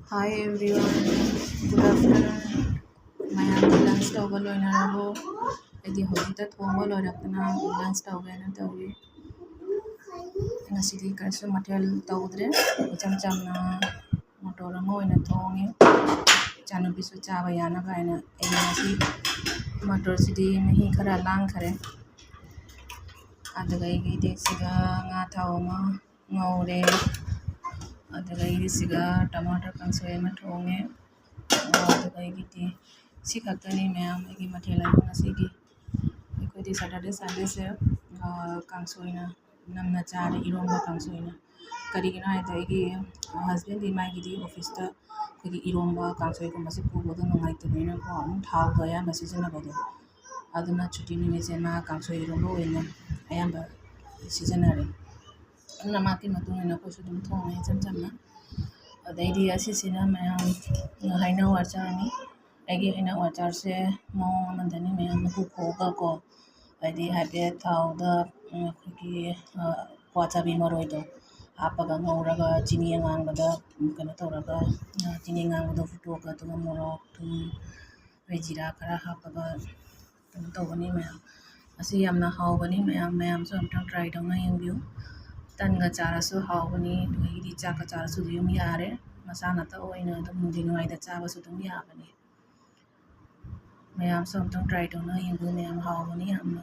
Hi everyone, good afternoon. ꯃꯌꯥꯝꯗꯤ ꯂꯟꯁ ꯇꯧꯕ ꯂꯣꯏꯅꯔꯕꯣ? ꯑꯩꯗꯤ ꯍꯧꯖꯤꯛꯇ ꯊꯣꯡꯕ ꯂꯣꯏꯔꯛꯇꯅ ꯂꯟꯁ ꯇꯧꯒꯦꯅ ꯇꯧꯔꯤ꯫ ꯉꯁꯤꯗꯤ ꯀꯔꯤꯁꯨ ꯃꯊꯦꯜ ꯇꯧꯗ꯭ꯔꯦ, ꯏꯆꯝ ꯆꯝꯅ ꯃꯣꯇꯣꯔ ꯑꯃ ꯑꯣꯏꯅ ꯊꯣꯡꯉꯦ꯫ ꯏꯆꯥꯅꯨꯄꯤꯁꯨ ꯆꯥꯕ ꯌꯥꯅꯕ ꯍꯥꯏꯅ ꯑꯩꯅ ꯉꯁꯤ ꯃꯣꯇꯣꯔꯁꯤꯗꯤ ꯃꯍꯤ ꯈꯔ ꯂꯥꯡꯈꯔꯦ꯫ ꯑꯗꯨꯒ ꯑꯩꯒꯤꯗꯤ ꯁꯤꯗ ꯉꯥ ꯊꯥꯎ ꯑꯃ ꯉꯧꯔꯦ꯫ ꯑꯗꯨꯒ ꯑꯩꯒꯤ ꯁꯤꯒ ꯇꯃꯥꯇꯔ ꯀꯥꯡꯁꯣꯏ ꯑꯃ ꯊꯣꯡꯉꯦ꯫ ꯑꯗꯨꯒ ꯑꯩꯒꯤꯗꯤ ꯁꯤ ꯈꯛꯇꯅꯤ ꯃꯌꯥꯝ ꯑꯩꯒꯤ ꯃꯊꯦꯜ ꯍꯥꯏꯕꯨ ꯉꯁꯤꯒꯤ꯫ ꯑꯩꯈꯣꯏꯗꯤ ꯁꯦꯇꯔꯗꯦ ꯁꯟꯗꯦꯁꯦ ꯀꯥꯡꯁꯣꯏꯅ ꯅꯝꯅ ꯆꯥꯔꯦ, ꯏꯔꯣꯟꯕ ꯀꯥꯡꯁꯣꯏꯅ꯫ ꯀꯔꯤꯒꯤꯅꯣ ꯍꯥꯏꯕꯗ ꯑꯩꯒꯤ ꯍꯁꯕꯦꯟꯗꯤ ꯃꯥꯒꯤꯗꯤ ꯑꯣꯐꯤꯁꯇ ꯑꯩꯈꯣꯏꯒꯤ ꯏꯔꯣꯟꯕ ꯀꯥꯡꯁꯣꯏꯒꯨꯝꯕꯁꯦ ꯄꯨꯕꯗꯣ ꯅꯨꯡꯉꯥꯏꯇꯕꯅꯤꯅꯀꯣ ꯑꯗꯨꯝ ꯊꯥꯎꯗꯣ ꯑꯌꯥꯝꯕ ꯁꯤꯖꯤꯟꯅꯕꯗꯣ, ꯑꯗꯨꯅ ꯁꯨꯇꯤ ꯅꯨꯃꯤꯠꯁꯦ ꯃꯥ ꯀꯥꯡꯁꯣꯏ ꯏꯔꯣꯟꯕ ꯑꯣꯏꯅ ꯑꯌꯥꯝꯕ ꯁꯤꯖꯤꯟꯅꯔꯦ꯫ ꯑꯗꯨꯅ ꯃꯥꯒꯤ ꯃꯇꯨꯡ ꯏꯟꯅ ꯑꯩꯈꯣꯏꯁꯨ ꯑꯗꯨꯝ ꯊꯣꯡꯉꯦ ꯏꯆꯝ ꯆꯝꯅ꯫ ꯑꯗꯩꯗꯤ ꯑꯁꯤꯁꯤꯅ ꯃꯌꯥꯝ ꯍꯩꯅꯧ ꯑꯆꯥꯔꯅꯤ꯫ ꯑꯩꯒꯤ ꯍꯩꯅꯧ ꯑꯆꯥꯔꯁꯦ ꯃꯑꯣꯡ ꯑꯃꯗꯅꯤ ꯃꯌꯥꯝ ꯃꯀꯨ ꯈꯣꯛꯑꯒꯀꯣ, ꯍꯥꯏꯗꯤ ꯍꯥꯏꯐꯦꯠ ꯊꯥꯎꯗ ꯑꯩꯈꯣꯏꯒꯤ ꯋꯥꯆꯕꯤ ꯃꯔꯣꯏꯗꯣ ꯍꯥꯞꯄꯒ ꯉꯧꯔꯒ ꯆꯤꯅꯤ ꯑꯉꯥꯡꯕꯗ ꯀꯩꯅꯣ ꯇꯧꯔꯒ ꯆꯤꯅꯤ ꯑꯉꯥꯡꯕꯗꯣ ꯐꯨꯠꯇꯣꯛꯑꯒ ꯑꯗꯨꯒ ꯃꯣꯔꯣꯛ ꯊꯨꯝ ꯖꯤꯔꯥ ꯈꯔ ꯍꯥꯞꯄꯒ ꯀꯩꯅꯣ ꯇꯧꯕꯅꯤ ꯃꯌꯥꯝ꯫ ꯑꯁꯤ ꯌꯥꯝꯅ ꯍꯥꯎꯕꯅꯤ, ꯃꯌꯥꯝꯁꯨ ꯑꯝꯇꯪ ꯇ꯭ꯔꯥꯏ ꯇꯧꯅ ꯌꯦꯡꯕꯤꯌꯨ꯫ ꯇꯟꯒ ꯆꯥꯔꯁꯨ ꯍꯥꯎꯕꯅꯤ, ꯑꯗꯒꯤꯗꯤ ꯆꯥꯛꯀ ꯆꯥꯔꯁꯨ ꯑꯗꯨꯝ ꯌꯥꯔꯦ꯫ ꯃꯁꯥꯅꯇ ꯑꯣꯏꯅ ꯑꯗꯨꯝ ꯅꯨꯡꯊꯤꯟꯋꯥꯏꯗ ꯆꯥꯕꯁꯨ ꯑꯗꯨꯝ ꯌꯥꯕꯅꯤ꯫ ꯃꯌꯥꯝꯁꯨ ꯑꯝꯇꯪ ꯇ꯭ꯔꯥꯏ ꯇꯧꯅ ꯌꯦꯡꯕꯤꯌꯨ, ꯃꯌꯥꯝ ꯍꯥꯎꯕꯅꯤ ꯌꯥꯝꯅ꯫